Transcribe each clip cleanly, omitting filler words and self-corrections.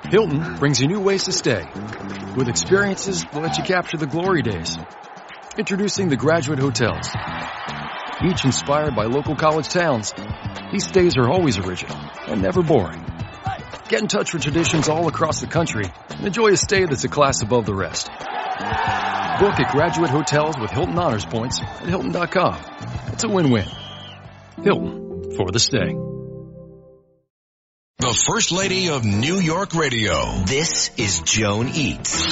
Hilton brings you new ways to stay, with experiences that let you capture the glory days. Introducing the Graduate Hotels. Each inspired by local college towns, these stays are always original and never boring. Get in touch with traditions all across the country and enjoy a stay that's a class above the rest. Book at Graduate Hotels with Hilton Honors Points at Hilton.com. It's a win-win. Hilton, for the stay. The First Lady of New York Radio. This is Joan Eats.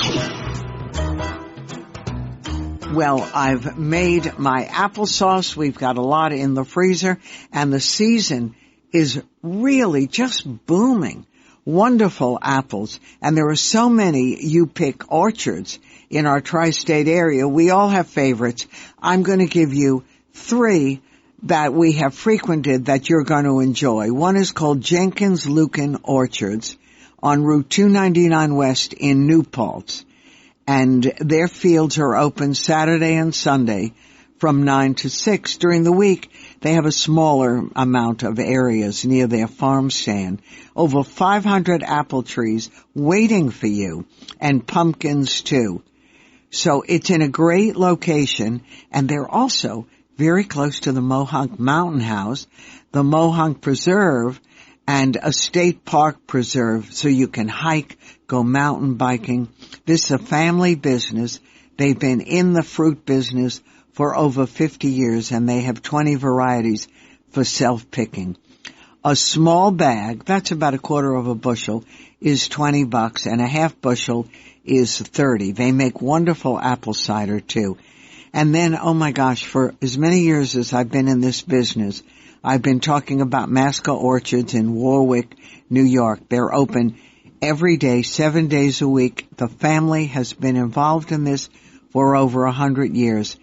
Well, I've made my applesauce. We've got a lot in the freezer, and the season is really just booming. Wonderful apples, and there are so many you pick orchards in our tri-state area. We all have favorites. I'm going to give you 3 that we have frequented that you're going to enjoy. One is called Jenkins Lucan Orchards on Route 299 West in New Paltz. And their fields are open Saturday and Sunday from 9 to 6. During the week, they have a smaller amount of areas near their farm stand. Over 500 apple trees waiting for you, and pumpkins too. So it's in a great location, and they're also very close to the Mohonk Mountain House, the Mohonk Preserve, and a state park preserve, so you can hike, go mountain biking. This is a family business. They've been in the fruit business for over 50 years, and they have 20 varieties for self-picking. A small bag, that's about a quarter of a bushel, is $20, and a half bushel is $30. They make wonderful apple cider, too. And then, oh my gosh, for as many years as I've been in this business, I've been talking about Masca Orchards in Warwick, New York. They're open every day, 7 days a week. The family has been involved in this for over 100 years.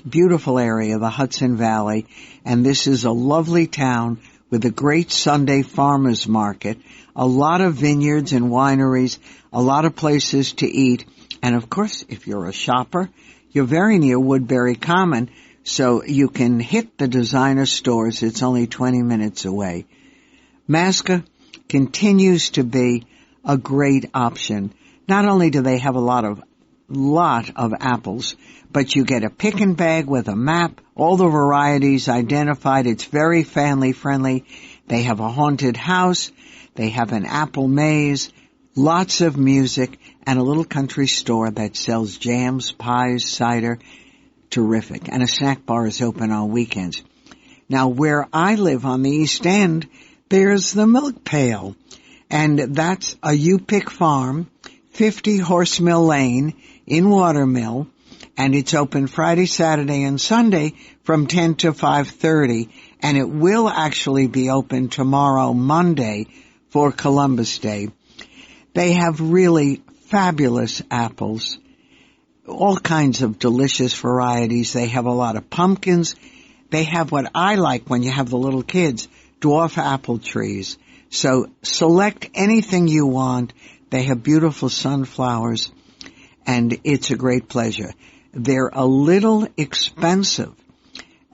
Beautiful area, the Hudson Valley. And this is a lovely town with a great Sunday farmers market, a lot of vineyards and wineries, a lot of places to eat. And of course, if you're a shopper, you're very near Woodbury Common, so you can hit the designer stores. It's only 20 minutes away. Masca continues to be a great option. Not only do they have a lot of apples, but you get a pick-and bag with a map, all the varieties identified. It's very family friendly. They have a haunted house. They have an apple maze, lots of music, and a little country store that sells jams, pies, cider. Terrific. And a snack bar is open on weekends. Now, where I live on the East End, there's the Milk Pail. And that's a U-Pick farm, 50 Horsemill Lane in Watermill. And it's open Friday, Saturday, and Sunday from 10 to 5:30. And it will actually be open tomorrow, Monday, for Columbus Day. They have really fabulous apples, all kinds of delicious varieties. They have a lot of pumpkins. They have what I like when you have the little kids, dwarf apple trees. So select anything you want. They have beautiful sunflowers, and it's a great pleasure. They're a little expensive,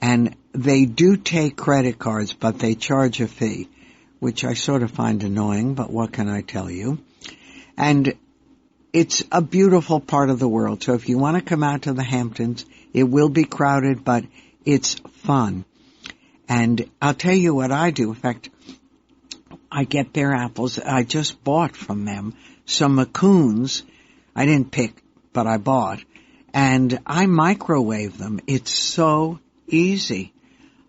and they do take credit cards, but they charge a fee, which I sort of find annoying, but what can I tell you? And it's a beautiful part of the world. So if you want to come out to the Hamptons, it will be crowded, but it's fun. And I'll tell you what I do. In fact, I get their apples. I just bought from them some Macoons. I didn't pick, but I bought. And I microwave them. It's so easy.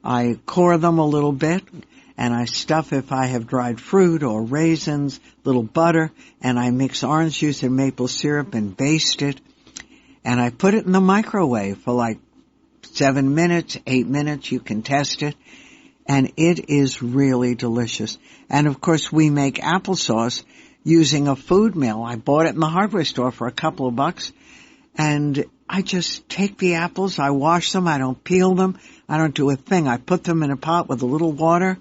I core them a little bit, and I stuff, if I have dried fruit or raisins, little butter, and I mix orange juice and maple syrup and baste it. And I put it in the microwave for like 7 minutes, 8 minutes. You can test it. And it is really delicious. And of course, we make applesauce using a food mill. I bought it in the hardware store for a couple of bucks. And I just take the apples, I wash them, I don't peel them, I don't do a thing. I put them in a pot with a little water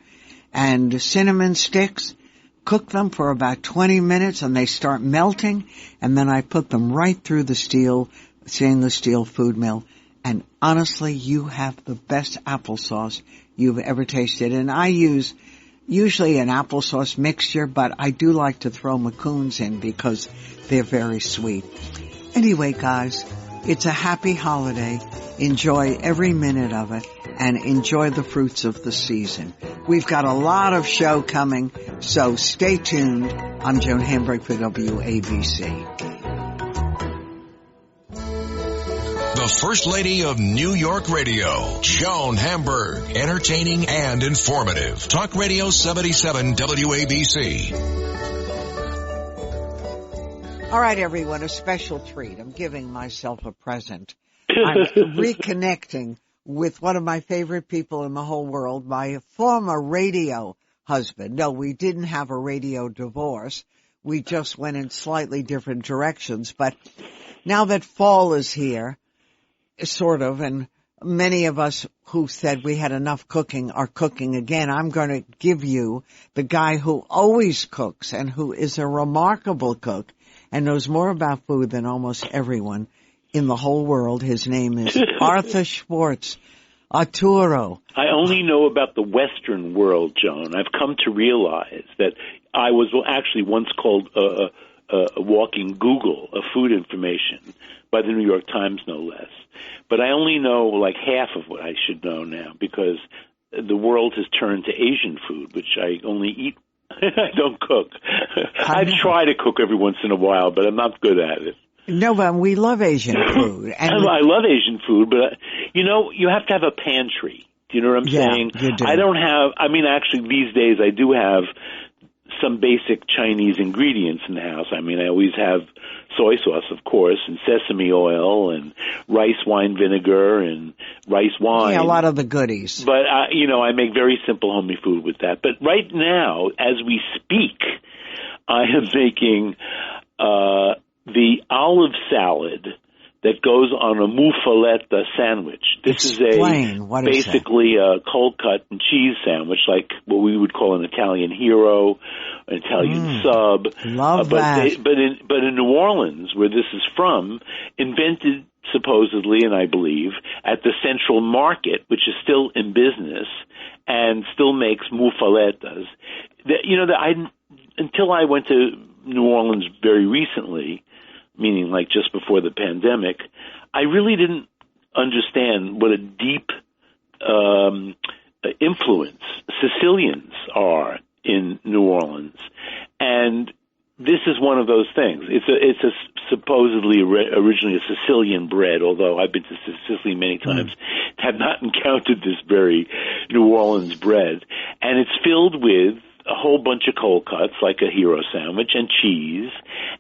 and cinnamon sticks, cook them for about 20 minutes, and they start melting, and then I put them right through the stainless steel food mill. And honestly, you have the best applesauce you've ever tasted. And I use usually an applesauce mixture, but I do like to throw macoons in because they're very sweet. Anyway, guys, it's a happy holiday. Enjoy every minute of it and enjoy the fruits of the season. We've got a lot of show coming, so stay tuned. I'm Joan Hamburg for WABC. The First Lady of New York Radio, Joan Hamburg. Entertaining and informative. Talk Radio 77 WABC. All right, everyone, a special treat. I'm giving myself a present. I'm reconnecting with one of my favorite people in the whole world, my former radio husband. No, we didn't have a radio divorce. We just went in slightly different directions. But now that fall is here, sort of, and many of us who said we had enough cooking are cooking again. I'm going to give you the guy who always cooks and who is a remarkable cook and knows more about food than almost everyone in the whole world. His name is Arthur Schwartz. Arturo. I only know about the Western world, Joan. I've come to realize that I was actually once called a walking Google of food information by the New York Times, no less. But I only know like half of what I should know now because the world has turned to Asian food, which I only eat. I don't cook. I try to cook every once in a while, but I'm not good at it. No, but we love Asian food. And I love Asian food, but, you have to have a pantry. Do you know what I'm saying? You do. I don't have, actually these days I do have some basic Chinese ingredients in the house. I always have soy sauce, of course, and sesame oil and rice wine vinegar and rice wine. Yeah, a lot of the goodies. But, I make very simple homey food with that. But right now, as we speak, I am making the olive salad that goes on a muffaletta sandwich. This Explain. What is basically a cold cut and cheese sandwich, like what we would call an Italian hero, an Italian sub. Love that. But in New Orleans, where this is from, invented supposedly, and I believe, at the Central Market, which is still in business and still makes muffalettas. Until I went to New Orleans very recently, meaning like just before the pandemic, I really didn't understand what a deep influence Sicilians are in New Orleans. And this is one of those things. It's a supposedly originally a Sicilian bread, although I've been to Sicily many times, have not encountered this very New Orleans bread. And it's filled with a whole bunch of cold cuts, like a hero sandwich, and cheese.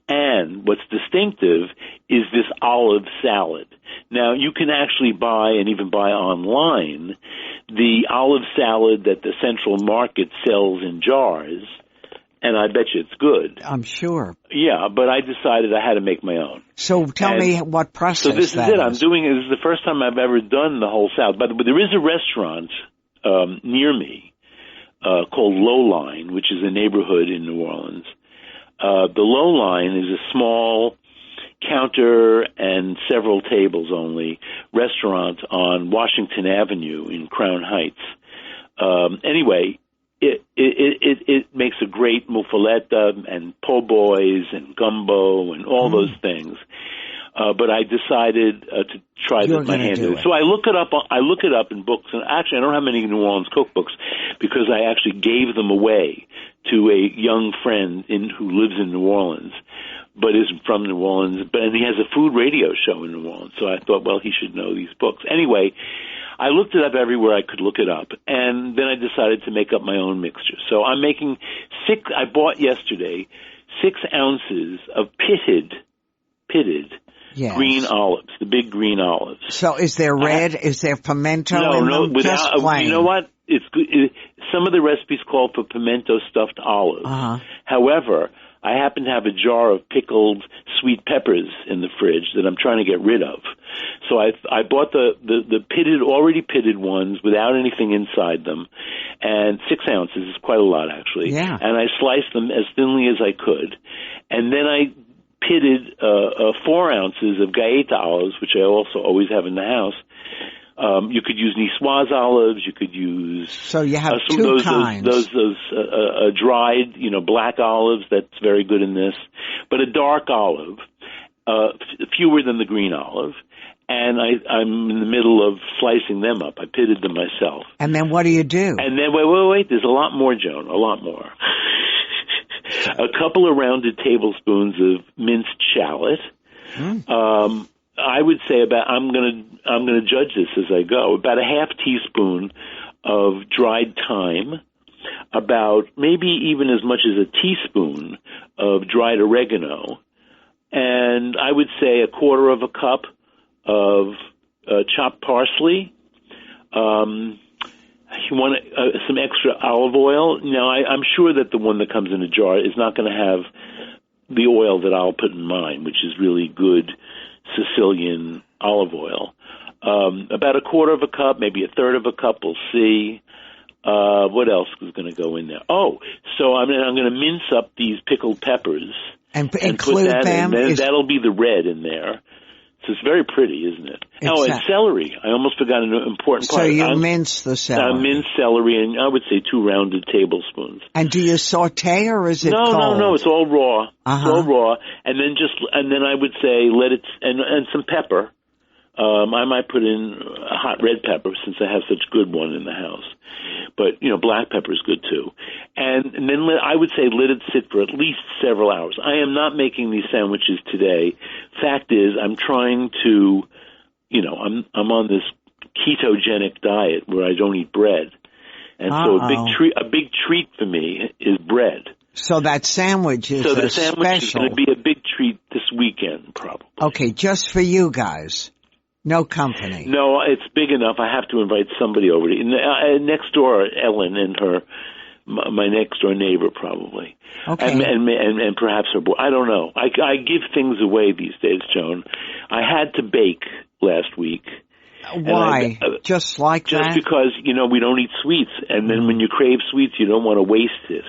And what's distinctive is this olive salad. Now, you can actually buy, and even buy online, the olive salad that the Central Market sells in jars, and I bet you it's good. I'm sure. Yeah, but I decided I had to make my own. So tell me what process that is. So this is it. This is the first time I've ever done the whole salad. But there is a restaurant near me called Lowline, which is a neighborhood in New Orleans. The Lowline is a small counter and several tables only restaurant on Washington Avenue in Crown Heights. Anyway, it makes a great muffaletta and po' boys and gumbo and all those things. But I decided to try this my hand. So I look it up in books, and actually I don't have many New Orleans cookbooks because I actually gave them away to a young friend who lives in New Orleans, but isn't from New Orleans. And he has a food radio show in New Orleans, so I thought, well, he should know these books. Anyway, I looked it up everywhere I could look it up, and then I decided to make up my own mixture. So I'm making I bought yesterday 6 ounces of pitted Yes. green olives, the big green olives. So is there red? Is there pimento in them? Just plain. You know what? It's good. Some of the recipes call for pimento stuffed olives. However, I happen to have a jar of pickled sweet peppers in the fridge that I'm trying to get rid of. So I bought the already pitted ones without anything inside them, and 6 ounces is quite a lot actually. Yeah. And I sliced them as thinly as I could, and then I pitted 4 ounces of Gaeta olives, which I also always have in the house, You could use Niçoise olives. You could use so you have two kinds. Those dried, black olives. That's very good in this. But a dark olive, fewer than the green olive. And I'm in the middle of slicing them up. I pitted them myself. And then what do you do? And then wait. There's a lot more, Joan. A lot more. A couple of rounded tablespoons of minced shallot. I would say I'm gonna judge this as I go. About a half teaspoon of dried thyme, about maybe even as much as a teaspoon of dried oregano, and I would say a quarter of a cup of chopped parsley. You want some extra olive oil. Now, I'm sure that the one that comes in a jar is not going to have the oil that I'll put in mine, which is really good Sicilian olive oil. About a quarter of a cup, maybe a third of a cup, we'll see. What else is going to go in there? Oh, so I'm going to mince up these pickled peppers. And include put that them? In. That'll be the red in there. So it's very pretty, isn't it? And celery. I almost forgot an important part. So you mince the celery. Minced celery, and I would say 2 rounded tablespoons. And do you saute or is it cold? No. It's all raw. It's all raw. And then I would say let it and some pepper. I might put in a hot red pepper since I have such good one in the house. But, black pepper is good too. And then I would say let it sit for at least several hours. I am not making these sandwiches today. Fact is, I'm trying to, I'm on this ketogenic diet where I don't eat bread. And so a big treat for me is bread. So that sandwich is So the sandwich is going to be a big treat this weekend, probably. Okay, just for you guys. No company. No, it's big enough. I have to invite somebody over. Next door, Ellen and my next door neighbor, probably. Okay. And perhaps her boy. I don't know. I give things away these days, Joan. I had to bake last week. Why? Just like that? Just because, we don't eat sweets. And then when you crave sweets, you don't want to waste it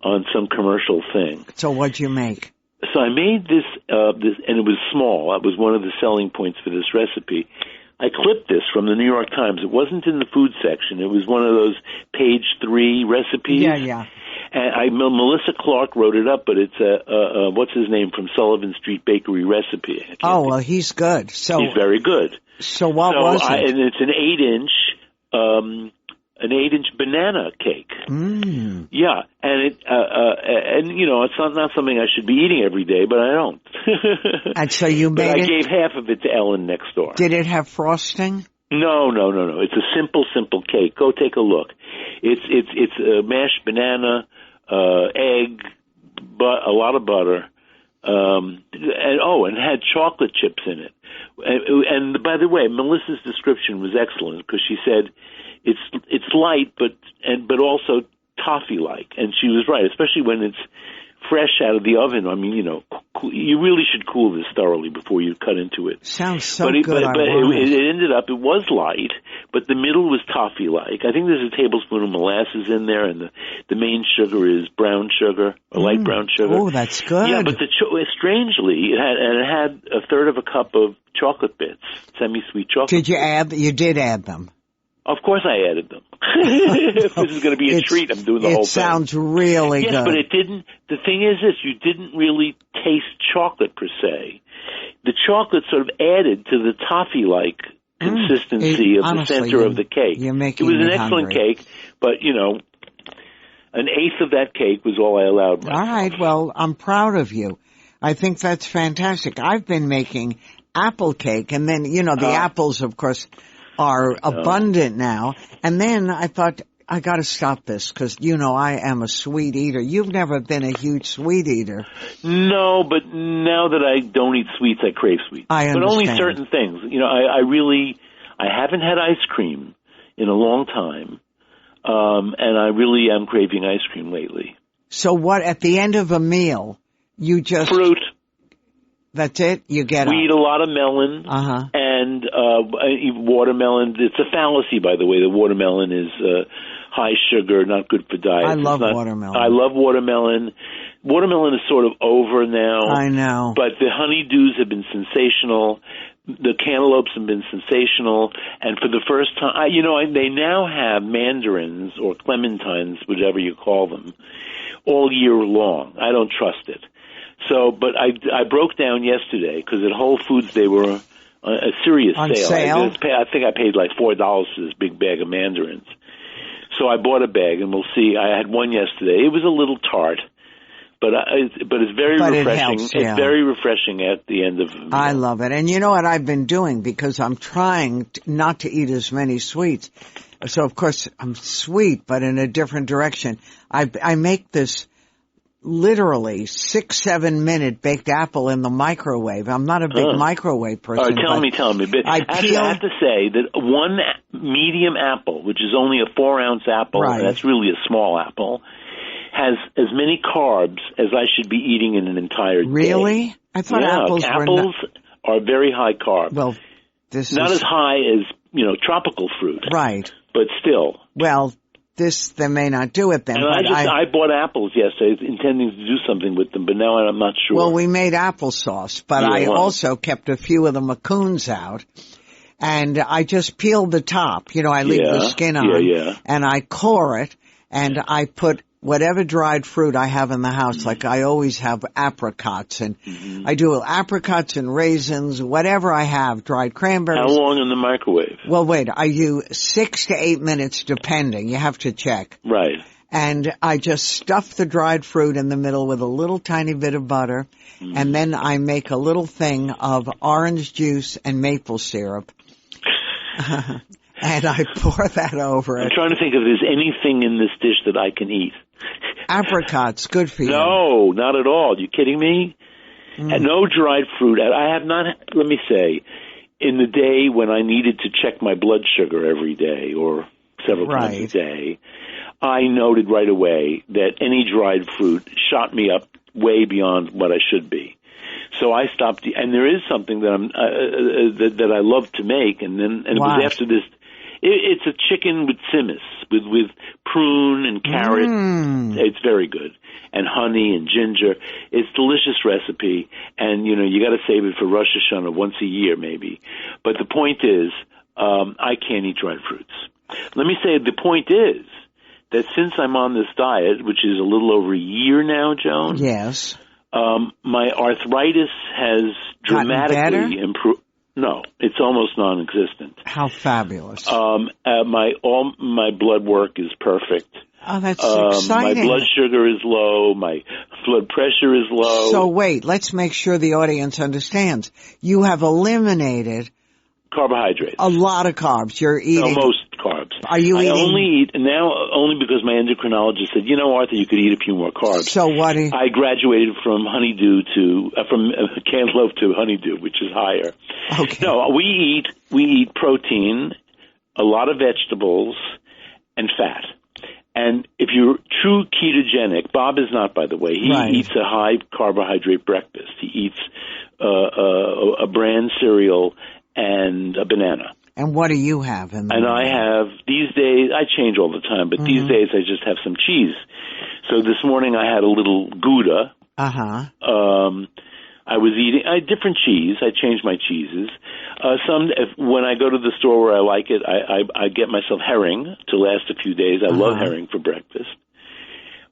on some commercial thing. So what'd you make? So I made this, and it was small. That was one of the selling points for this recipe. I clipped this from the New York Times. It wasn't in the food section. It was one of those page 3 recipes. Yeah. And Melissa Clark wrote it up, but it's what's his name from Sullivan Street Bakery recipe. Well, he's good. So he's very good. So what was it? And it's an 8-inch banana cake. Yeah, and it's not something I should be eating every day, but I don't. And so you made I gave half of it to Ellen next door. Did it have frosting? No. It's a simple cake. Go take a look. It's mashed banana, egg, but a lot of butter, and it had chocolate chips in it. And by the way, Melissa's description was excellent because she said it's light, but also toffee-like, and she was right, especially when it's fresh out of the oven. I mean, you really should cool this thoroughly before you cut into it. Sounds so good. But it ended up, it was light, but the middle was toffee-like. I think there's a tablespoon of molasses in there, and the main sugar is brown sugar, or light brown sugar. Oh, that's good. Yeah, but strangely, it had a third of a cup of chocolate bits, semi-sweet chocolate. You did add them? Of course I added them. If this is going to be a treat, I'm doing the whole thing. It sounds really good. Yes, but it didn't. The thing is this, you didn't really taste chocolate per se. The chocolate sort of added to the toffee-like consistency of the center of the cake. You're making it was an excellent cake, but, an eighth of that cake was all I allowed myself. All right, well, I'm proud of you. I think that's fantastic. I've been making apple cake, and then, the apples, of course, are abundant now. And then I thought, I got to stop this because, I am a sweet eater. You've never been a huge sweet eater. No, but now that I don't eat sweets, I crave sweets. I understand. But only certain things. I haven't had ice cream in a long time. And I really am craving ice cream lately. So what, at the end of a meal, you just... Fruit. That's it? You get We eat a lot of melon and watermelon. It's a fallacy, by the way. The watermelon is high sugar, not good for diet. I love watermelon. I love watermelon. Watermelon is sort of over now. I know. But the honeydews have been sensational. The cantaloupes have been sensational, and for the first time, they now have mandarins or clementines, whatever you call them, all year long. I don't trust it. So, but I broke down yesterday because at Whole Foods they were a serious sale. I think I paid like $4 for this big bag of mandarins. So I bought a bag, and we'll see. I had one yesterday. It was a little tart. But it's very refreshing. It helps, yeah. It's very refreshing at the end of the meal. I love it. And you know what I've been doing, because I'm trying not to eat as many sweets. So, of course, I'm sweet, but in a different direction. I make this literally 6-7 minute baked apple in the microwave. I'm not a big microwave person. All right, tell me. But I have to say that one medium apple, which is only a 4-ounce apple, right. And that's really a small apple, has as many carbs as I should be eating in an entire day. Really? I thought apples are very high carb. Well, this not is as high as, tropical fruit. Right. But still. Well, they may not do it then. And I bought apples yesterday, intending to do something with them, but now I'm not sure. Well, we made applesauce, but I also kept a few of the macoons out. And I just peeled the top. I leave the skin on. And I core it, and I put whatever dried fruit I have in the house, like I always have apricots, and I do apricots and raisins, whatever I have, dried cranberries. How long in the microwave? Well, wait, I use 6 to 8 minutes depending. You have to check. Right. And I just stuff the dried fruit in the middle with a little tiny bit of butter, and then I make a little thing of orange juice and maple syrup. And I pour that over it. I'm trying to think if there's anything in this dish that I can eat. Apricots, good for you. No, not at all. You kidding me? And no dried fruit. I have not, let me say, in the day when I needed to check my blood sugar every day or several times a day, I noted right away that any dried fruit shot me up way beyond what I should be. So I stopped, and there is something that that I love to make, and it was after this. It's a chicken with simmis, with prune and carrot. It's very good, and honey and ginger. It's a delicious recipe, and you got to save it for Rosh Hashanah once a year maybe. But the point is, I can't eat dried fruits. Let me say the point is that since I'm on this diet, which is a little over a year now, Joan. Yes. My arthritis has dramatically improved. No, it's almost non-existent. How fabulous! My blood work is perfect. Oh, that's exciting. My blood sugar is low. My blood pressure is low. So wait, let's make sure the audience understands. You have eliminated carbohydrates. A lot of carbs. You're eating. No, most carbs. Are you eating? I only eat now only because my endocrinologist said, Arthur, you could eat a few more carbs. So what? I graduated from from cantaloupe to honeydew, which is higher. Okay. No, we eat protein, a lot of vegetables, and fat. And if you're true ketogenic, Bob is not, by the way. He eats a high carbohydrate breakfast. He eats a bran cereal and a banana. And what do you have in there? And I have, these days, I change all the time, but these days I just have some cheese. So this morning I had a little Gouda. I was eating different cheese. I changed my cheeses. When I go to the store where I like it, I get myself herring to last a few days. I love herring for breakfast.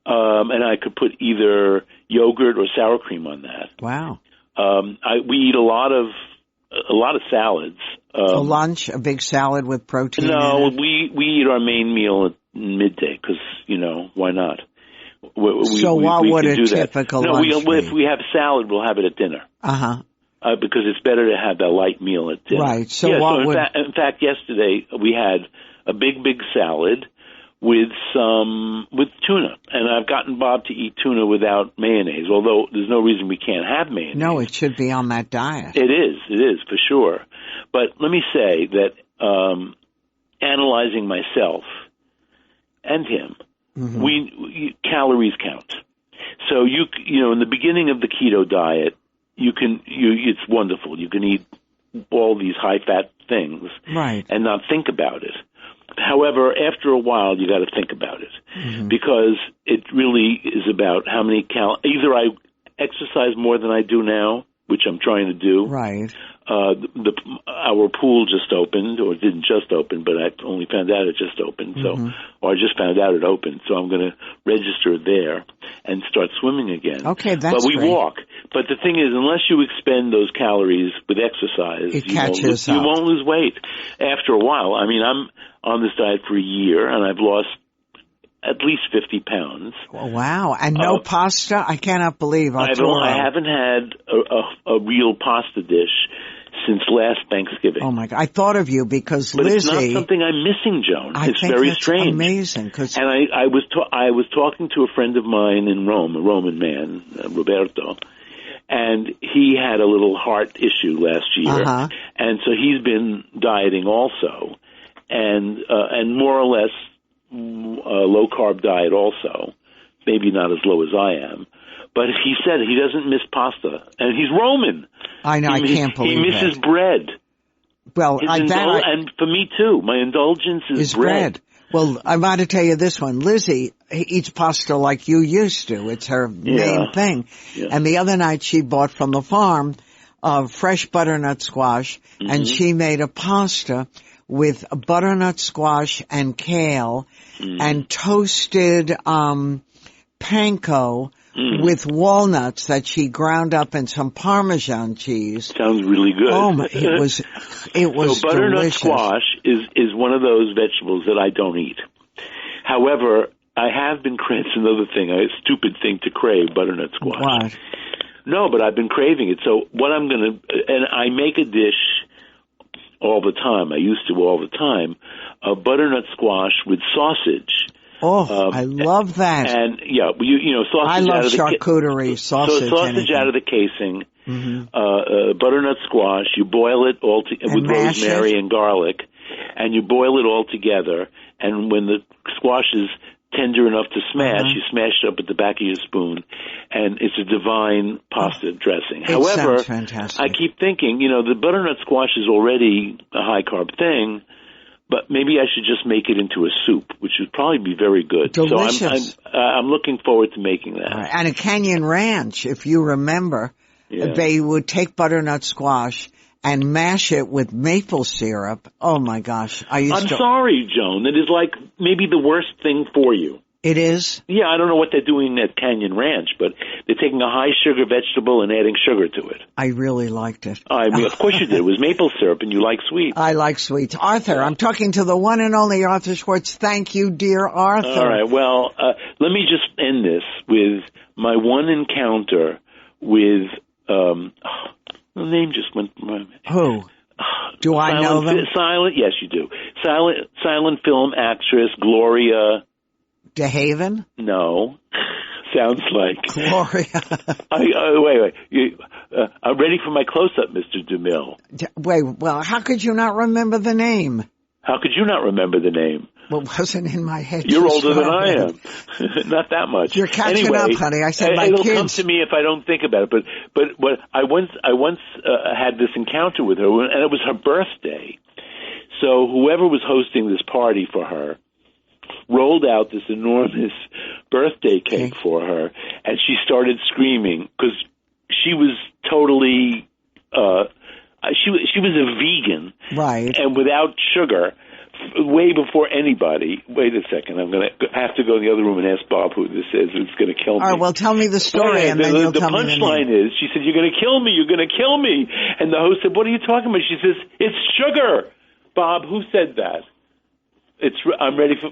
And I could put either yogurt or sour cream on that. Wow. We eat a lot of salads. For lunch, a big salad with protein. No, in it? we eat our main meal at midday because why not? What would a typical lunch be? If we have salad, we'll have it at dinner. Because it's better to have that light meal at dinner. Right. So in fact, yesterday we had a big salad with tuna, and I've gotten Bob to eat tuna without mayonnaise. Although there's no reason we can't have mayonnaise. No, it should be on that diet. It is for sure. But let me say that analyzing myself and him, calories count. So in the beginning of the keto diet, it's wonderful. You can eat all these high fat things, and not think about it. However, after a while, you got to think about it because it really is about how many either I exercise more than I do now, which I'm trying to do, our pool just opened, or it didn't just open, but I only found out it just opened. So, or I just found out it opened. So I'm going to register there and start swimming again. Okay, that's But we great. walk. But the thing is, unless you expend those calories with exercise, It catches you up. won't lose weight after a while. I mean, I'm on this diet for a year, and I've lost at least 50 pounds. Wow. And no pasta? I cannot believe I haven't had a real pasta dish since last Thanksgiving. Oh, my God. I thought of you because but Lizzie... it's not something I'm missing, Joan. It's think very that's strange. Amazing. And I was talking to a friend of mine in Rome, a Roman man, Roberto, and he had a little heart issue last year. And so he's been dieting also, and more or less low-carb diet also, maybe not as low as I am. But he said he doesn't miss pasta, and he's Roman. I know, I can't believe he misses that. bread. Well, and for me too, my indulgence is bread. Well, I might tell you this one. Lizzie eats pasta like you used to. It's her main thing. Yeah. And the other night she bought from the farm fresh butternut squash, and she made a pasta with butternut squash and kale and toasted panko with walnuts that she ground up and some Parmesan cheese. Sounds really good. Oh my, it was so butternut delicious. Squash is one of those vegetables that I don't eat. However, I have been craving another thing, a stupid thing to crave, butternut squash. What? No, but I've been craving it. So what I'm going to, and I make a dish all the time. I used to all the time, butternut squash with sausage. Oh, I love that. And you know, sausage. I love out of charcuterie, sausage. So sausage out of the casing, butternut squash. You boil it all with rosemary and garlic, and you boil it all together. And when the squash is tender enough to smash, you smash it up at the back of your spoon, and it's a divine pasta dressing. However, fantastic. I keep thinking, you know, the butternut squash is already a high carb thing. But maybe I should just make it into a soup, which would probably be very good. Delicious. So I'm looking forward to making that. And a Canyon Ranch, if you remember, they would take butternut squash and mash it with maple syrup. Oh my gosh. I'm sorry, Joan. It is like maybe the worst thing for you. It is? Yeah, I don't know what they're doing at Canyon Ranch, but they're taking a high sugar vegetable and adding sugar to it. I really liked it. I mean, of course you did. It was maple syrup, and you like sweets. I like sweets. Arthur, I'm talking to the one and only Arthur Schwartz. Thank you, dear Arthur. All right. Well, let me just end this with my one encounter with, the name just went from my head. Who? Do I know them? Yes, you do. Silent film actress Gloria DeHaven? No. Sounds like Gloria. Wait. I'm ready for my close-up, Mr. DeMille. Well, how could you not remember the name? How could you not remember the name? Well, it wasn't in my head. You're older than I am. Not that much. You're catching up, honey. I said it'll come to me if I don't think about it. But I once had this encounter with her, and it was her birthday. So whoever was hosting this party for her rolled out this enormous birthday cake for her, and she started screaming because she was totally she was a vegan, right? And without sugar, way before anybody. Wait a second, I'm going to have to go in the other room and ask Bob who this is. It's going to kill me. All right, well, tell me the story, and then you'll tell me the punchline is, she said, "You're going to kill me. You're going to kill me." And the host said, "What are you talking about?" She says, "It's sugar." Bob, who said that? I'm ready for.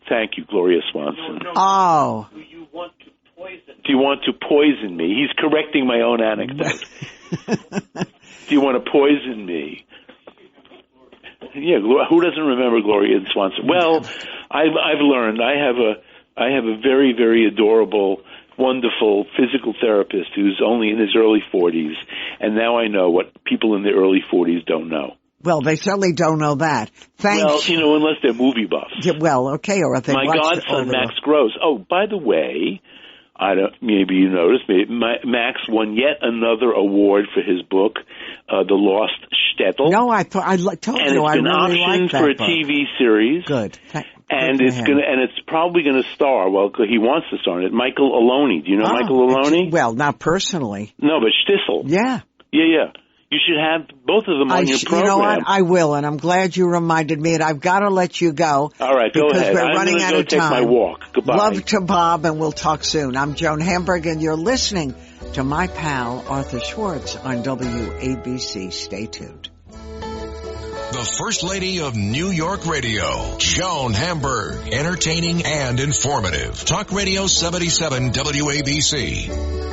Thank you, Gloria Swanson. Oh. Do you want to poison me? He's correcting my own anecdote. Do you want to poison me? Yeah, who doesn't remember Gloria Swanson? Well, I've learned. I have a very, very adorable, wonderful physical therapist who's only in his early 40s, and now I know what people in their early 40s don't know. Well, they certainly don't know that. Well, unless they're movie buffs. Yeah, well, okay, or if they My godson, Max Gross. Oh, by the way, maybe you noticed, Max won yet another award for his book, The Lost Shtetl. No, I told you I really optioned liked that for a book. TV series. Good. And it's probably going to star. Well, he wants to star in it. Michael Aloni. Do you know Michael Aloni? Well, not personally. No, but Shtisel. Yeah. Yeah. You should have both of them on your program. You know what? I will, and I'm glad you reminded me. And I've got to let you go. All right, go ahead. Because we're running out of time. I'm going to go take my walk. Goodbye. Love to Bob, and we'll talk soon. I'm Joan Hamburg, and you're listening to my pal Arthur Schwartz on WABC. Stay tuned. The First Lady of New York Radio, Joan Hamburg. Entertaining and informative. Talk Radio 77 WABC.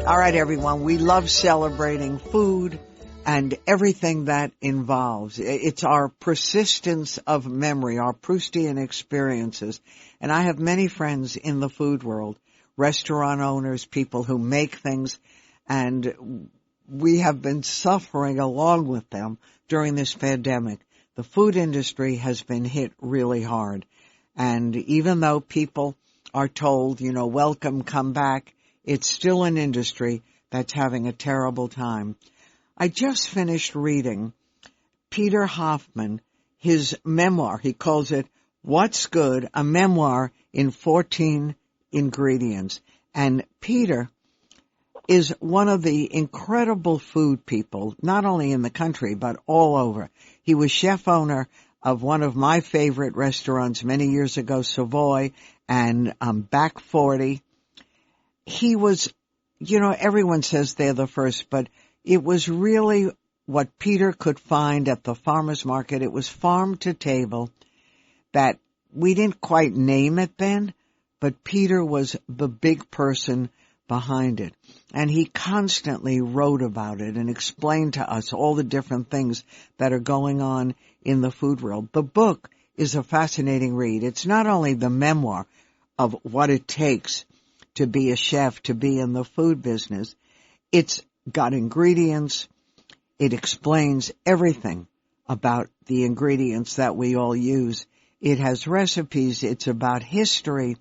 All right, everyone. We love celebrating food and everything that involves. It's our persistence of memory, our Proustian experiences. And I have many friends in the food world, restaurant owners, people who make things, and we have been suffering along with them during this pandemic. The food industry has been hit really hard. And even though people are told, welcome, come back, it's still an industry that's having a terrible time. I just finished reading Peter Hoffman, his memoir. He calls it What's Good, a memoir in 14 ingredients. And Peter is one of the incredible food people, not only in the country, but all over. He was chef owner of one of my favorite restaurants many years ago, Savoy, and Back 40. He was, everyone says they're the first, but it was really what Peter could find at the farmer's market. It was farm to table that we didn't quite name it then, but Peter was the big person behind it. And he constantly wrote about it and explained to us all the different things that are going on in the food world. The book is a fascinating read. It's not only the memoir of what it takes to be a chef, to be in the food business. It's got ingredients. It explains everything about the ingredients that we all use. It has recipes. It's about history.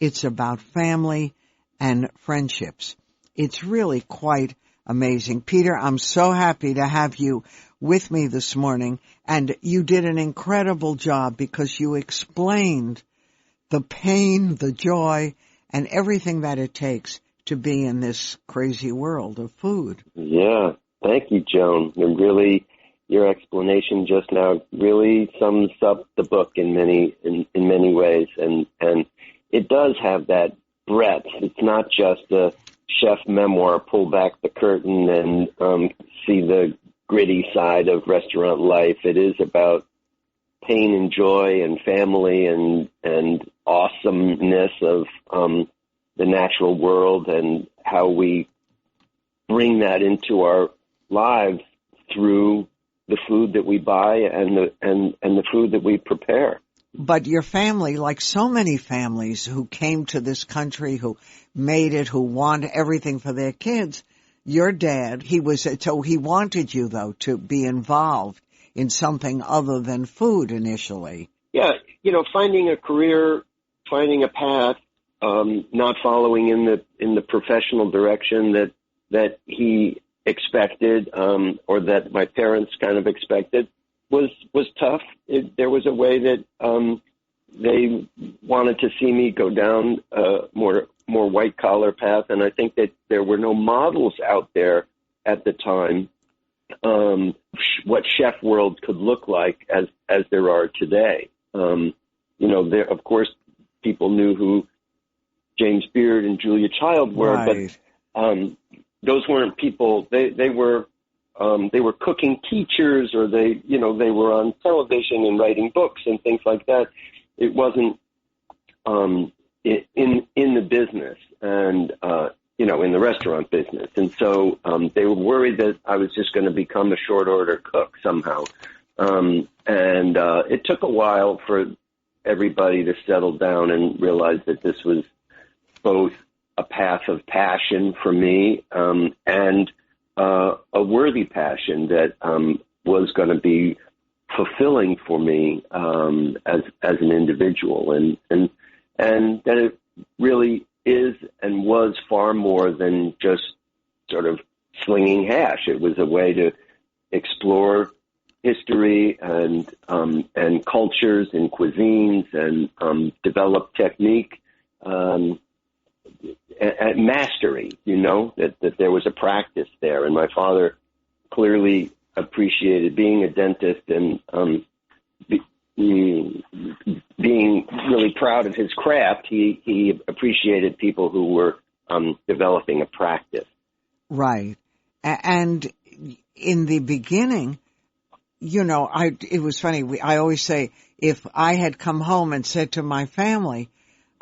It's about family and friendships. It's really quite amazing. Peter, I'm so happy to have you with me this morning, and you did an incredible job because you explained the pain, the joy, and everything that it takes to be in this crazy world of food. Yeah, thank you, Joan. Your explanation just now really sums up the book in many ways, and it does have that breadth. It's not just a chef memoir, pull back the curtain and see the gritty side of restaurant life. It is about pain and joy and family and awesomeness of the natural world and how we bring that into our lives through the food that we buy and the food that we prepare. But your family, like so many families who came to this country, who made it, who want everything for their kids, your dad, he wanted you, though, to be involved in something other than food initially. Yeah, finding a career, finding a path, not following in the professional direction that he expected, or that my parents kind of expected, was tough. There was a way that they wanted to see me go down a more white collar path, and I think that there were no models out there at the time what chef world could look like as there are today. There, of course, people knew who James Beard and Julia Child were, right. But those weren't people. They were cooking teachers, or they were on television and writing books and things like that. It wasn't in the business and in the restaurant business, and so they were worried that I was just going to become a short order cook somehow. And it took a while for everybody to settle down and realize that this was both a path of passion for me and a worthy passion that was going to be fulfilling for me as an individual, and that it really is and was far more than just sort of slinging hash. It was a way to explore history and cultures and cuisines and develop technique. mastery, that there was a practice there. And my father clearly appreciated being a dentist and being really proud of his craft. He appreciated people who were developing a practice. Right. And in the beginning, it was funny. I always say, if I had come home and said to my family,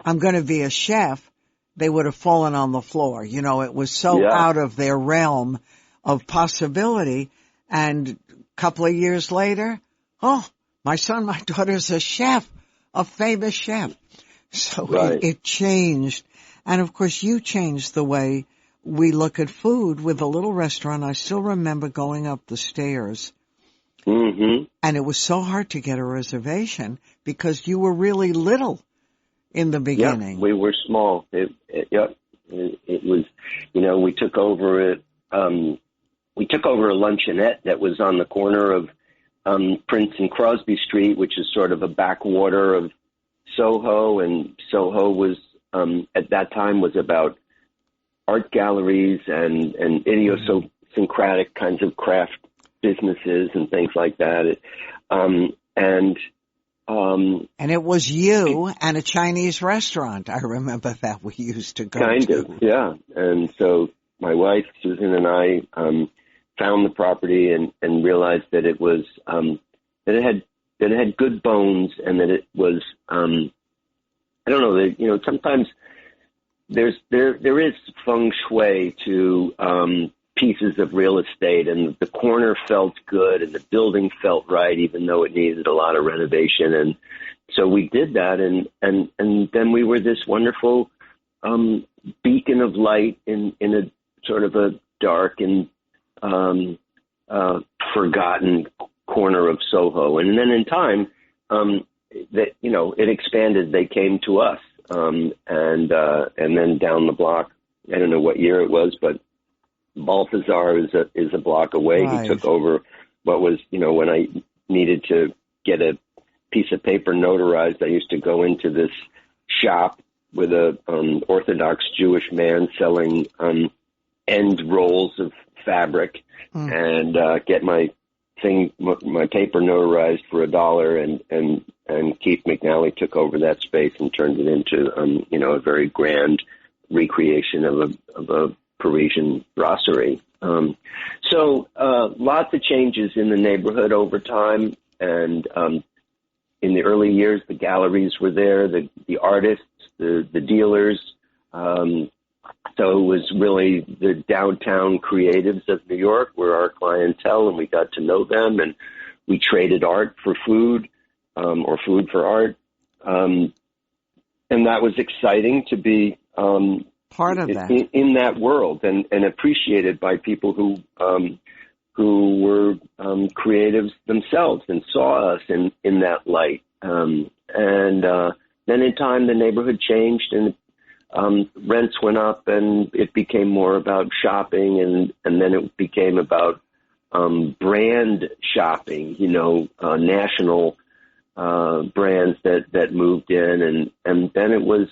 I'm going to be a chef, they would have fallen on the floor. It was so out of their realm of possibility. And a couple of years later, my son, my daughter's a chef, a famous chef. So it changed. And of course, you changed the way we look at food with a little restaurant. I still remember going up the stairs. Mm-hmm. And it was so hard to get a reservation because you were really little in the beginning. Yeah, we were small. It was, we took over it. We took over a luncheonette that was on the corner of Prince and Crosby Street, which is sort of a backwater of Soho. And Soho was, at that time, was about art galleries and idiosyncratic kinds of craft businesses and things like that. And it was you and a Chinese restaurant. I remember that we used to go to. Kind of, yeah. And so my wife, Susan, and I found the property and realized that it was that it had good bones and that it was I don't know, sometimes there is feng shui to pieces of real estate, and the corner felt good and the building felt right, even though it needed a lot of renovation. And so we did that, and then we were this wonderful beacon of light in a sort of a dark and forgotten corner of Soho. And then in time, it expanded. They came to us, and then down the block, I don't know what year it was, but Balthazar is a block away. Right. He took over what was, when I needed to get a piece of paper notarized, I used to go into this shop with a Orthodox Jewish man selling end rolls of fabric and get my paper notarized for $1, and Keith McNally took over that space and turned it into a very grand recreation of a Parisian brasserie. So lots of changes in the neighborhood over time, and in the early years, the galleries were there, the artists, the dealers. So it was really the downtown creatives of New York were our clientele, and we got to know them, and we traded art for food, or food for art. And that was exciting to be part of that in that world, and appreciated by people who were creatives themselves and saw us in that light. And then in time, the neighborhood changed, and rents went up, and it became more about shopping, and then it became about brand shopping. National brands that moved in, and then it was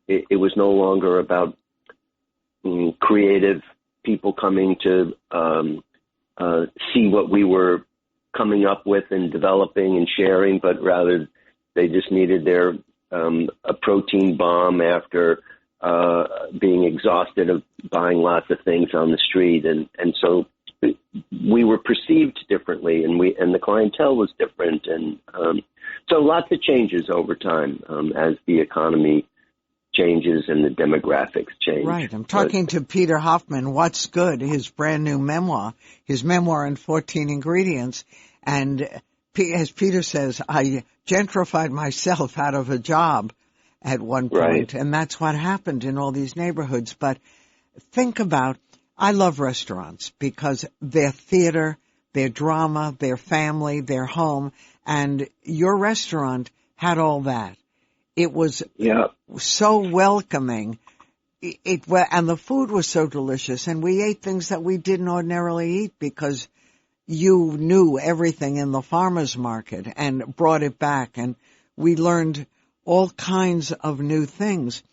it was no longer about creative people coming to see what we were coming up with and developing and sharing, but rather they just needed their a protein bomb after being exhausted of buying lots of things on the street, and so we were perceived differently, and the clientele was different, and so lots of changes over time as the economy changes and the demographics change. Right. I'm talking to Peter Hoffman, What's Good, his brand new memoir, in 14 ingredients. And as Peter says, I gentrified myself out of a job at one point, right. And that's what happened in all these neighborhoods. But think about, I love restaurants because they're theater, they're drama, they're family, they're home, and your restaurant had all that. It was so welcoming. And the food was so delicious, and we ate things that we didn't ordinarily eat because you knew everything in the farmer's market and brought it back, and we learned all kinds of new things.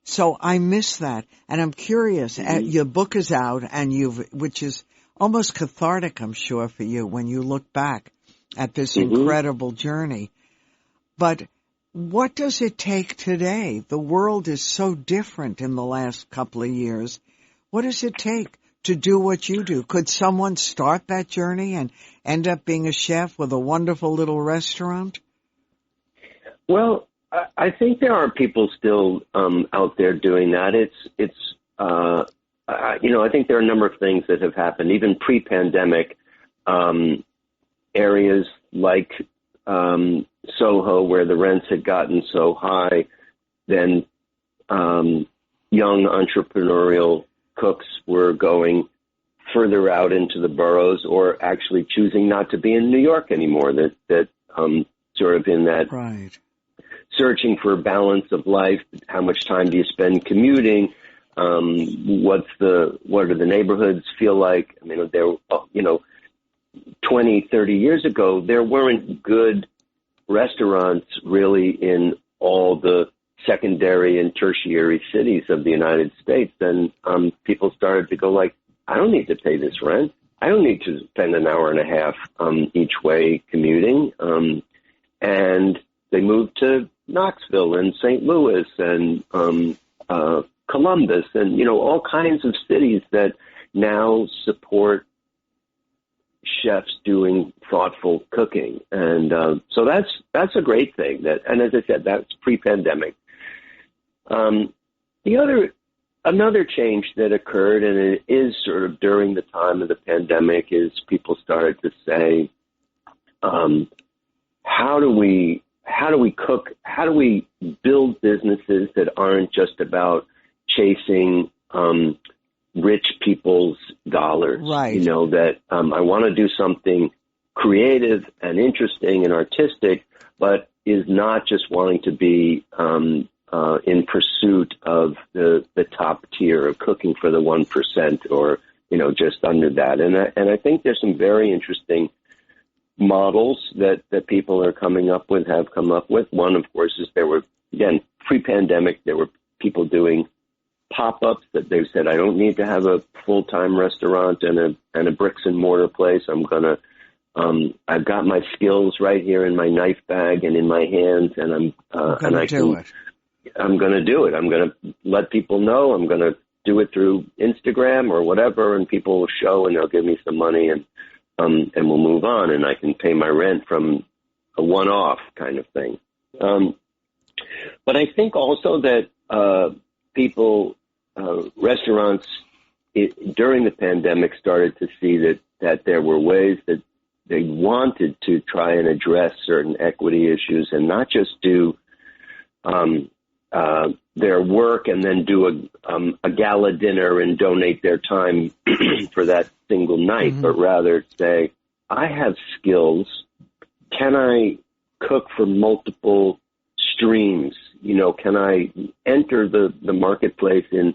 So I miss that. And I'm curious, your book is out and which is almost cathartic, I'm sure, for you when you look back at this incredible journey. But what does it take today? The world is so different in the last couple of years. What does it take to do what you do? Could someone start that journey and end up being a chef with a wonderful little restaurant? Well, I think there are people still out there doing that. I think there are a number of things that have happened, even pre-pandemic. Areas like Soho, where the rents had gotten so high, then young entrepreneurial cooks were going further out into the boroughs, or actually choosing not to be in New York anymore. That sort of in that right. Searching for a balance of life. How much time do you spend commuting? What do the neighborhoods feel like? I mean, 20, 30 years ago, there weren't good restaurants really in all the secondary and tertiary cities of the United States. And people started to go like, I don't need to pay this rent. I don't need to spend an hour and a half each way commuting. And they moved to Knoxville and St. Louis and Columbus and, all kinds of cities that now support chefs doing thoughtful cooking. And so that's a great thing. And as I said, that's pre-pandemic. Another change that occurred, and it is sort of during the time of the pandemic, is people started to say, how do we cook? How do we build businesses that aren't just about chasing rich people's dollars? Right. That I want to do something creative and interesting and artistic, but is not just wanting to be in pursuit of the top tier of cooking for the 1% or, just under that. And I think there's some very interesting models that people are have come up with. One, of course, is there were, again, pre-pandemic, there were people doing pop-ups that they said, I don't need to have a full-time restaurant and a bricks and mortar place. I've got my skills right here in my knife bag and in my hands, and I'm going to do it. I'm going to let people know. I'm going to do it through Instagram or whatever, and people will show and they'll give me some money and we'll move on, and I can pay my rent from a one-off kind of thing. But I think also that restaurants during the pandemic started to see that there were ways that they wanted to try and address certain equity issues and not just do their work and then do a gala dinner and donate their time for that single night, but rather say, I have skills. Can I cook for multiple streams? Can I enter the marketplace in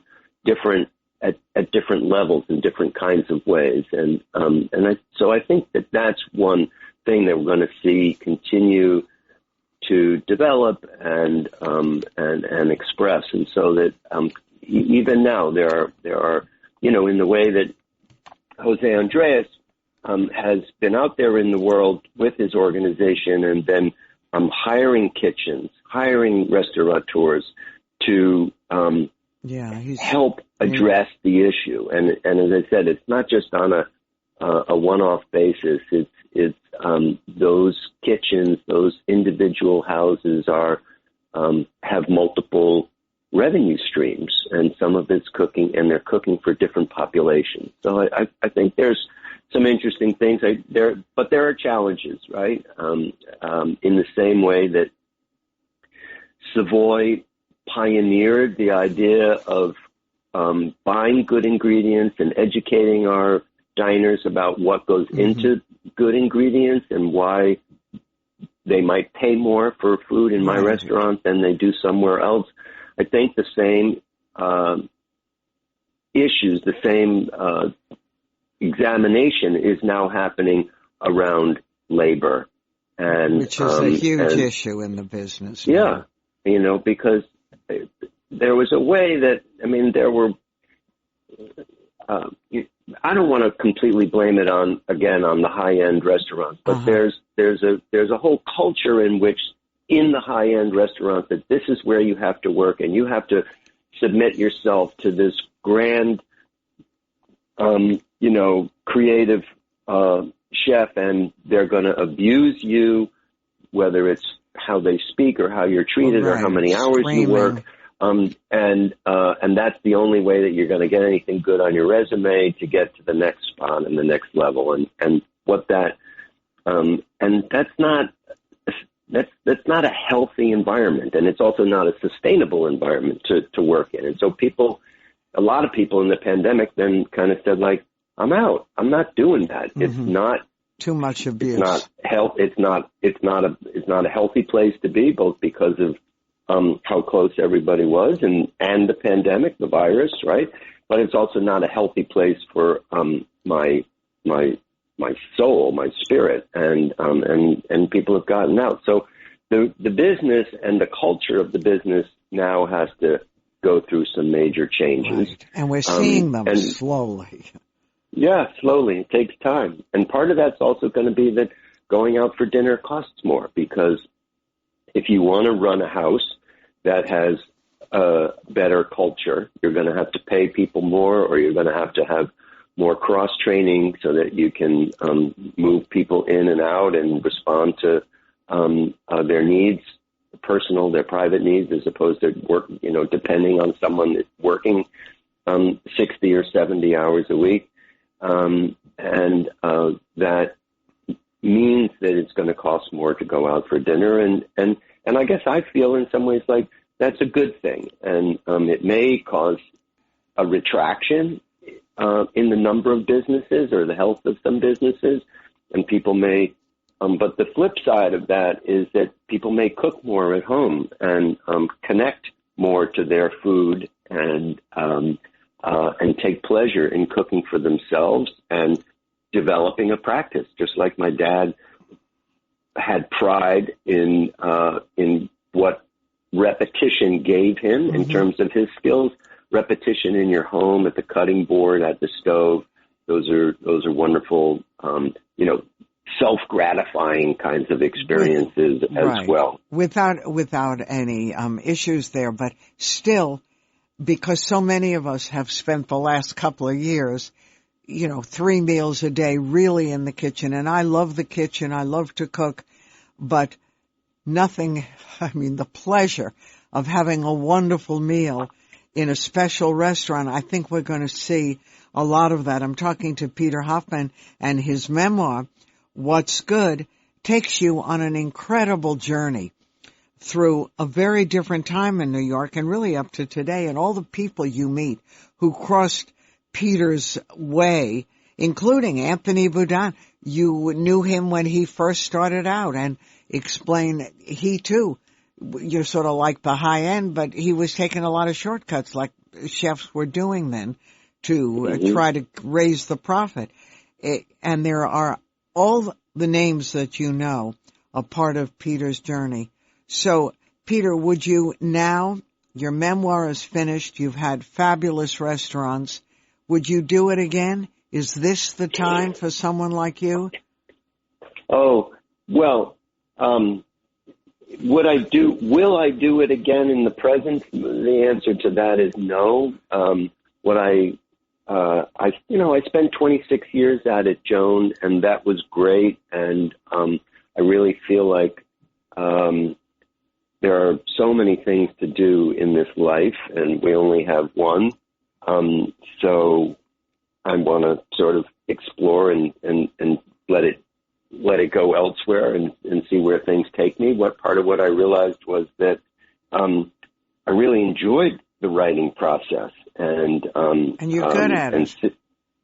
at different levels in different kinds of ways? So I think that's one thing that we're going to see continue to develop and express. And so that even now there are in the way that Jose Andres has been out there in the world with his organization and then hiring kitchens, hiring restaurateurs to help address the issue. And as I said, it's not just on a one-off basis. It's those kitchens, those individual houses have multiple revenue streams, and some of it's cooking, and they're cooking for different populations. So I think there's some interesting things but there are challenges, right? In the same way that Savoy pioneered the idea of buying good ingredients and educating our diners about what goes into good ingredients and why they might pay more for food in my restaurant than they do somewhere else. I think the same issues, the same examination is now happening around labor, and which is a huge issue in the business. Yeah, because there was a way that, I mean, there were, I don't want to completely blame it on the high-end restaurants, but there's a whole culture in which, in the high-end restaurants, that this is where you have to work, and you have to submit yourself to this grand, creative chef, and they're going to abuse you, whether it's how they speak or how you're treated or how many hours you work. And that's the only way that you're going to get anything good on your resume to get to the next spot and the next level. And what that, and that's not a healthy environment. And it's also not a sustainable environment to work in. And so a lot of people in the pandemic then kind of said, like, I'm out. I'm not doing that. Mm-hmm. It's not too much abuse. It's not health. It's not a healthy place to be, both because of how close everybody was and the pandemic, the virus, right? But it's also not a healthy place for my soul, my spirit, and people have gotten out. So the business and the culture of the business now has to go through some major changes. Right. And we're seeing them slowly. Yeah, slowly. It takes time. And part of that's also going to be that going out for dinner costs more, because if you want to run a house that has a better culture, you're going to have to pay people more, or you're going to have more cross-training so that you can move people in and out and respond to their needs, their private needs, as opposed to work, depending on someone that's working 60 or 70 hours a week. And that means that it's going to cost more to go out for dinner. And I guess I feel in some ways like that's a good thing. And it may cause a retraction in the number of businesses or the health of some businesses. And people may, but the flip side of that is that people may cook more at home and connect more to their food and take pleasure in cooking for themselves and developing a practice. Just like my dad had pride in what repetition gave him in terms of his skills. Repetition in your home, at the cutting board, at the stove. Those are wonderful, self-gratifying kinds of experiences as well. Without any issues there, but still, because so many of us have spent the last couple of years, 3 meals a day really in the kitchen. And I love the kitchen. I love to cook, but the pleasure of having a wonderful meal in a special restaurant, I think we're going to see a lot of that. I'm talking to Peter Hoffman, and his memoir, What's Good, takes you on an incredible journey through a very different time in New York and really up to today, and all the people you meet who crossed Peter's way, including Anthony Bourdain. You knew him when he first started out, and explain he too, you're sort of like the high end, but he was taking a lot of shortcuts like chefs were doing then to try to raise the profit. And there are all the names that you know a part of Peter's journey. So, Peter, would you now, your memoir is finished, you've had fabulous restaurants, would you do it again? Is this the time for someone like you? Oh, well, will I do it again in the present? The answer to that is no. I spent 26 years at it, Joan, and that was great. And I really feel like there are so many things to do in this life, and we only have one. So I want to sort of explore and let it go elsewhere and see where things take me. Part of what I realized was that I really enjoyed the writing process, and you're good at it.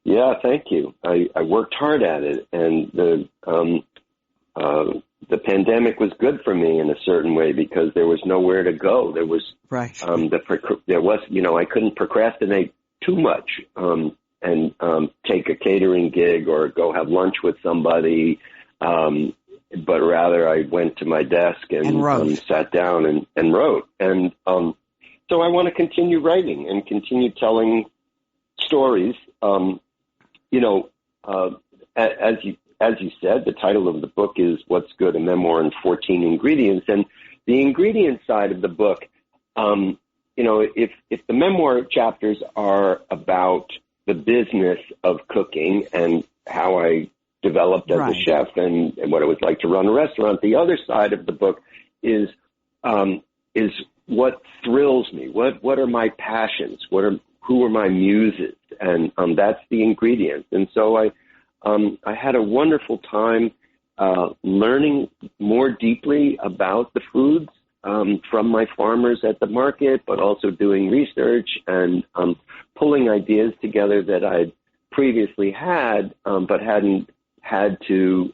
Yeah, thank you. I worked hard at it, and the pandemic was good for me in a certain way because there was nowhere to go. There was I couldn't procrastinate too much and take a catering gig or go have lunch with somebody. But rather I went to my desk and sat down and wrote. And So I want to continue writing and continue telling stories. As you said, the title of the book is What's Good, a Memoir in 14 Ingredients. And the ingredient side of the book, if the memoir chapters are about the business of cooking and how I developed as a chef and what it was like to run a restaurant, the other side of the book is what thrills me. What are my passions? Who are my muses? And that's the ingredients. And so I had a wonderful time learning more deeply about the foods from my farmers at the market, but also doing research and pulling ideas together that I'd previously had, but hadn't had to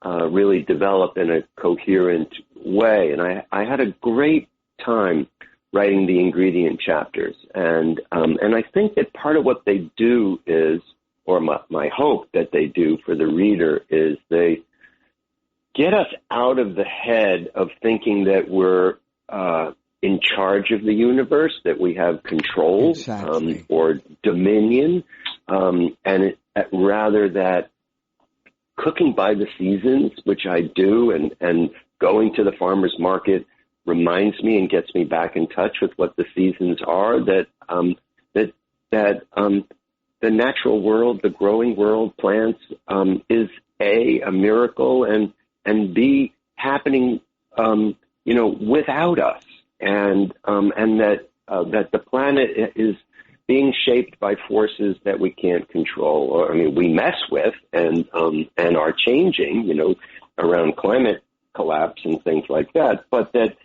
really develop in a coherent way. And I had a great time writing the ingredient chapters. And I think that part of what they do is, or my hope that they do for the reader, is they get us out of the head of thinking that we're in charge of the universe, that we have control or dominion, and rather that cooking by the seasons, which I do, and going to the farmer's market reminds me and gets me back in touch with what the seasons are, that the natural world, the growing world, plants, is a miracle, and B, happening, without us, and that the planet is being shaped by forces that we can't control, or we mess with, and are changing, around climate collapse and things like that, but that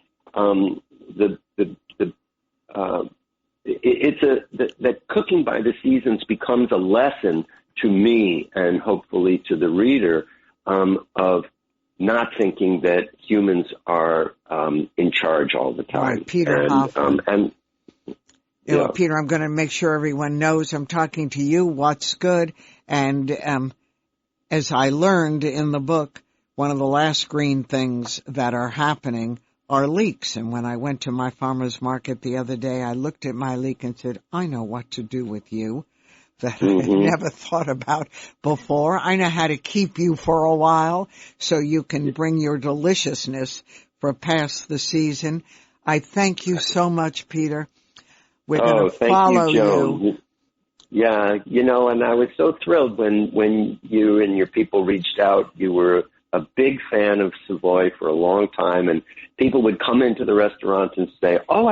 that cooking by the seasons becomes a lesson to me and hopefully to the reader of not thinking that humans are in charge all the time. Right, Peter Hoffman. Peter, I'm going to make sure everyone knows I'm talking to you. What's Good? And as I learned in the book, one of the last green things that are happening are leeks. And when I went to my farmer's market the other day, I looked at my leek and said, I know what to do with you that I never thought about before. I know how to keep you for a while so you can bring your deliciousness for past the season. I thank you so much, Peter. We're going to follow you, Joan. Yeah, and I was so thrilled when you and your people reached out. You were a big fan of Savoy for a long time, and people would come into the restaurant and say, "Oh,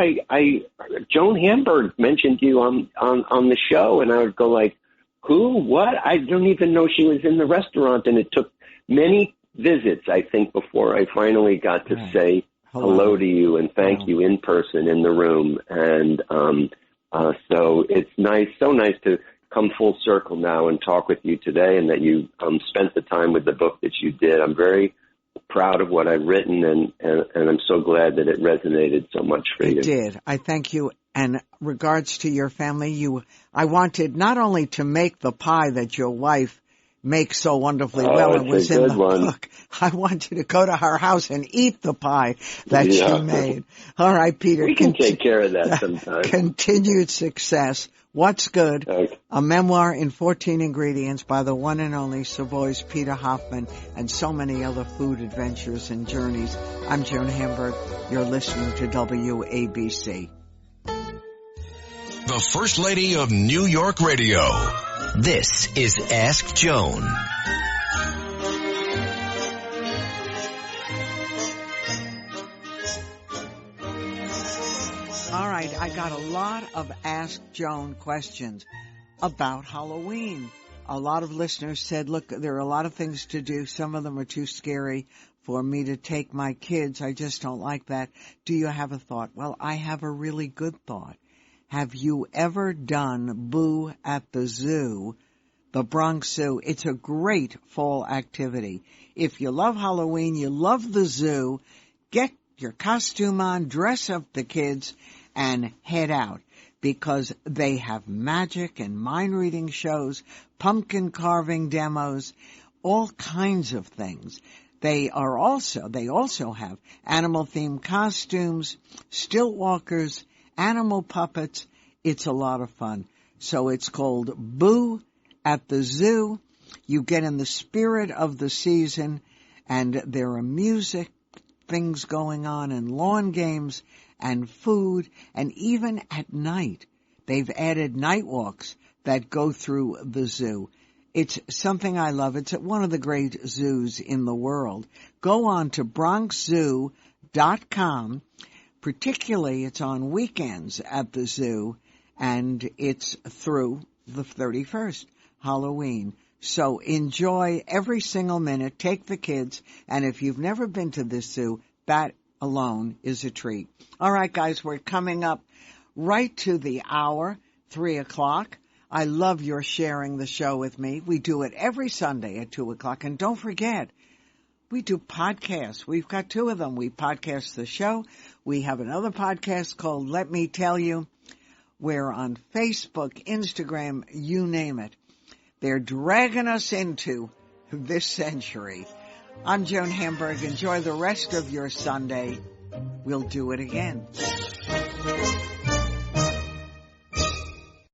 Joan Hamburg mentioned you on the show," and I would go like, "Who? What? I don't even know she was in the restaurant." And it took many visits, I think, before I finally got to say hello to you and thank you in person in the room. And so it's so nice to come full circle now and talk with you today, and that you spent the time with the book that you did. I'm very proud of what I've written, and I'm so glad that it resonated so much for you. It did. I thank you. And regards to your family, I wanted not only to make the pie that your wife makes so wonderfully well and was in the book, I want you to go to her house and eat the pie that she made. All right, Peter. We can take care of that sometime. Continued success. What's Good? A Memoir in 14 Ingredients by the one and only Savoy's Peter Hoffman, and so many other food adventures and journeys. I'm Joan Hamburg. You're listening to WABC. The First Lady of New York Radio. This is Ask Joan. All right, I got a lot of Ask Joan questions about Halloween. A lot of listeners said, look, there are a lot of things to do. Some of them are too scary for me to take my kids. I just don't like that. Do you have a thought? Well, I have a really good thought. Have you ever done Boo at the Zoo, the Bronx Zoo? It's a great fall activity. If you love Halloween, you love the zoo, get your costume on, dress up the kids, and head out, because they have magic and mind-reading shows, pumpkin carving demos, all kinds of things. They also have animal-themed costumes, stilt walkers, animal puppets. It's a lot of fun. So it's called Boo at the Zoo. You get in the spirit of the season, and there are music things going on and lawn games and food, and even at night they've added night walks that go through the zoo. It's something I love. It's at one of the great zoos in the world. Go on to BronxZoo.com. Particularly, it's on weekends at the zoo, and it's through the 31st, Halloween. So enjoy every single minute. Take the kids, and if you've never been to this zoo, that alone is a treat. All right, guys, we're coming up right to the hour, 3 o'clock. I love your sharing the show with me. We do it every Sunday at 2 o'clock. And don't forget, we do podcasts. We've got 2 of them. We podcast the show. We have another podcast called Let Me Tell You. We're on Facebook, Instagram, you name it. They're dragging us into this century. I'm Joan Hamburg. Enjoy the rest of your Sunday. We'll do it again.